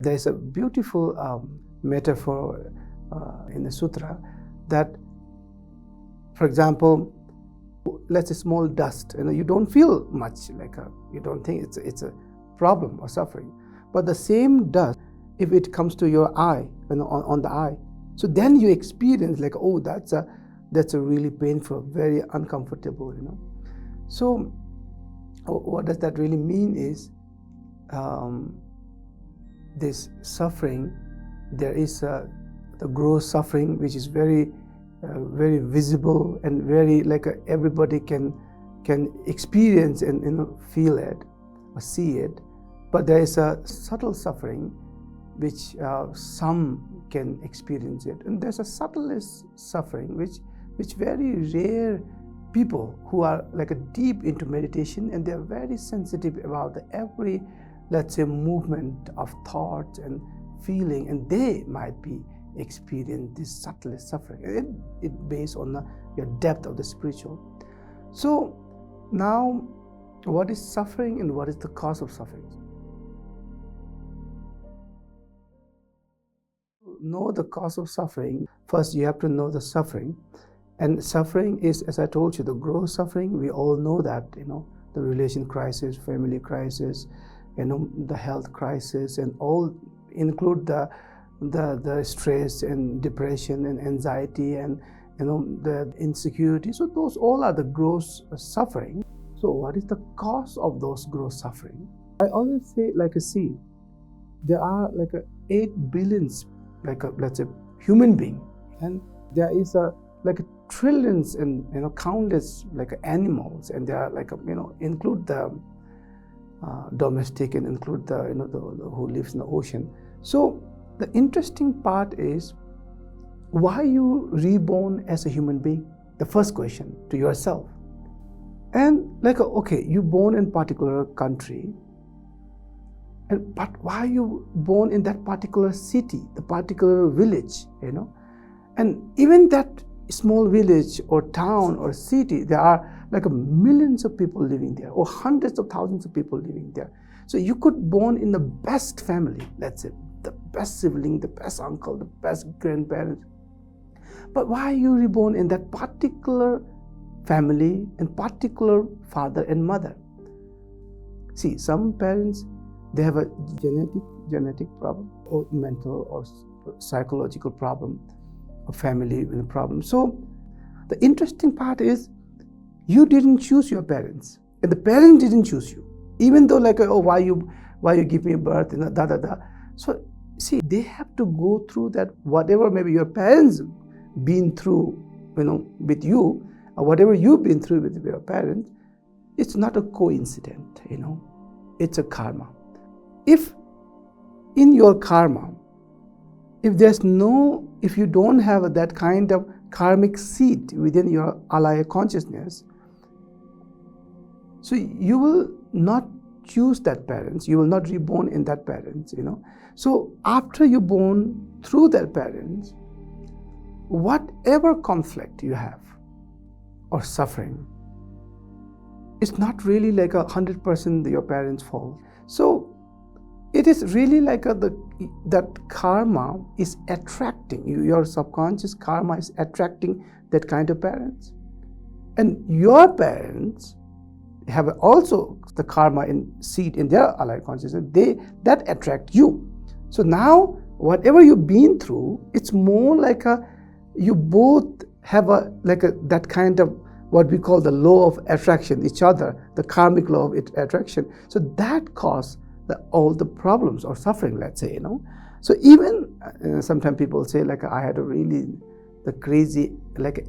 There is a beautiful metaphor in the sutra that, for example, let's say small dust, you don't feel much, you don't think it's a problem or suffering. But the same dust, if it comes to your eye, on the eye, so then you experience oh, that's a really painful, very uncomfortable, So what does that really mean is, this suffering, there is the gross suffering, which is very visible and very everybody can experience and feel it or see it. But there is a subtle suffering which some can experience it, and there's a subtlest suffering which very rare people who are deep into meditation, and they're very sensitive about every, let's say, movement of thoughts and feeling, and they might be experience this subtlest suffering. It based on your depth of the spiritual. So now, what is suffering and what is the cause of suffering? To know the cause of suffering, first you have to know the suffering. And suffering is, as I told you, the gross suffering. We all know that, the relation crisis, family crisis, the health crisis, and all include the stress and depression and anxiety and the insecurity. So those all are the gross suffering. So what is the cause of those gross suffering? I always say, see, there are 8 billion, let's say, human being, and there is trillions and countless animals, and they are include the domestic and include the who lives in the ocean. So the interesting part is, why you reborn as a human being? The first question to yourself. And okay, you born in particular country, but why you born in that particular city, the particular village, and even that small village or town or city, there are millions of people living there, or hundreds of thousands of people living there. So you could born in the best family, let's say, the best sibling, the best uncle, the best grandparents. But why you reborn in that particular family and particular father and mother? See, some parents, they have a genetic problem, or mental or psychological problem, or family problem. So the interesting part is, you didn't choose your parents, and the parents didn't choose you, even though oh, why you give me birth, So see, they have to go through that, whatever maybe your parents been through, with you, or whatever you've been through with your parents. It's not a coincidence, it's a karma. If in your karma, if you don't have that kind of karmic seed within your alaya consciousness, so you will not choose that parents, you will not reborn in that parents, So after you born through that parents, whatever conflict you have or suffering, it's not really 100% your parents' fault. So it is really that karma is attracting, your subconscious karma is attracting that kind of parents. And your parents have also the karma in seed in their alaya consciousness, that attract you. So now, whatever you've been through, it's more you both have that kind of what we call the law of attraction, each other, the karmic law of attraction. So that causes all the problems or suffering, let's say, So even sometimes people say I had the crazy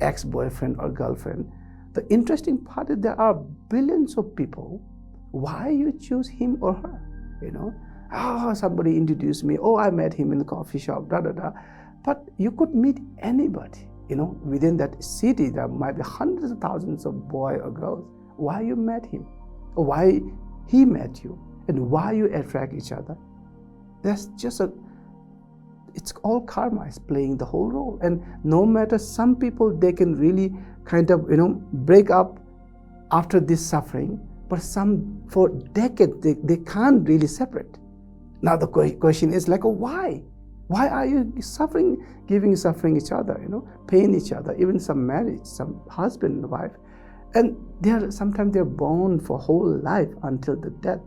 ex-boyfriend or girlfriend. The interesting part is, there are billions of people. Why you choose him or her? Oh, somebody introduced me. Oh, I met him in the coffee shop. But you could meet anybody. Within that city, there might be hundreds of thousands of boys or girls. Why you met him, or why he met you, and why you attract each other? That's just it's all karma is playing the whole role. And no matter, some people, they can really kind of break up after this suffering, but some for decades they can't really separate. Now the question is like, why? Why are you suffering, suffering each other, pain each other, even some marriage, some husband and wife. And sometimes they're bound for whole life until the death.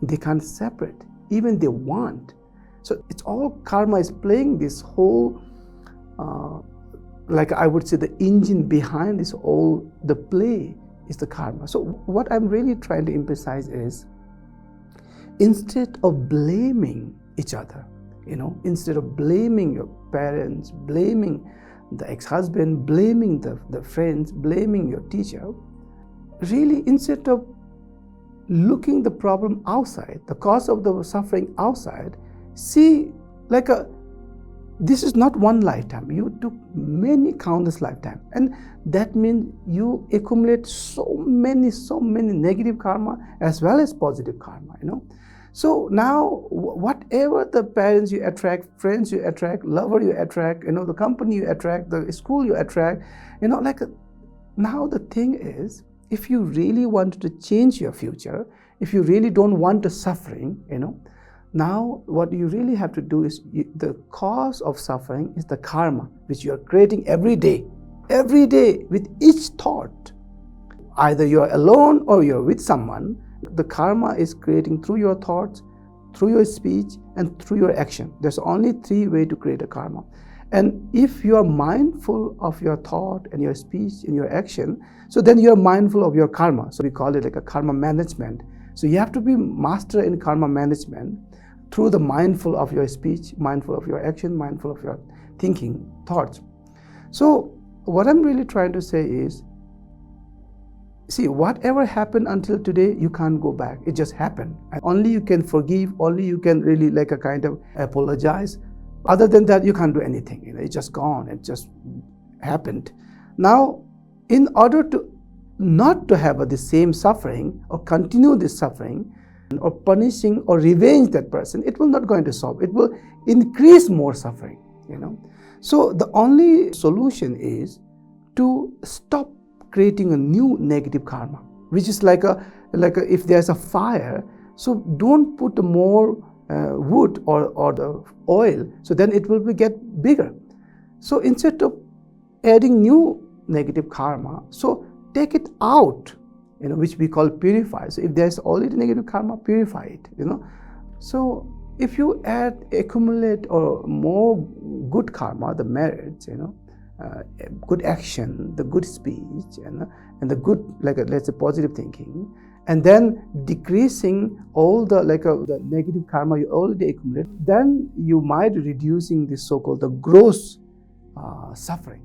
They can't separate, even they want. So it's all karma is playing this whole, like I would say, the engine behind this all, the play is the karma. So what I'm really trying to emphasize is, instead of blaming each other, instead of blaming your parents, blaming the ex-husband, blaming the friends, blaming your teacher, really instead of looking the problem outside, the cause of the suffering outside, see like this is not one lifetime. You took many countless lifetimes, and that means you accumulate so many negative karma as well as positive karma. So now, whatever the parents you attract, friends you attract, lover you attract, the company you attract, the school you attract, now the thing is, if you really want to change your future, if you really don't want the suffering, now what you really have to do is, the cause of suffering is the karma, which you are creating every day with each thought. Either you are alone or you're with someone. The karma is creating through your thoughts, through your speech, and through your action. There's only 3 ways to create a karma. And if you are mindful of your thought and your speech and your action, so then you're mindful of your karma. So we call it like a karma management. So you have to be master in karma management through the mindful of your speech, mindful of your action, mindful of your thinking, thoughts. So what I'm really trying to say is, see, whatever happened until today, you can't go back. It just happened. And only you can forgive, only you can really like a kind of apologize. Other than that, you can't do anything. It's just gone. It just happened. Now, in order to not to have the same suffering or continue this suffering or punishing or revenge that person, it will not going to solve. It will increase more suffering, So the only solution is to stop creating a new negative karma, which is like if there's a fire, so don't put more wood or the oil, so then it will get bigger. So instead of adding new negative karma, so take it out, which we call purify. So if there's already negative karma, purify it, So if you accumulate or more good karma, the merits, good action, the good speech, and the good, let's say, positive thinking, and then decreasing all the the negative karma you already accumulate, then you might reducing this so-called the gross suffering.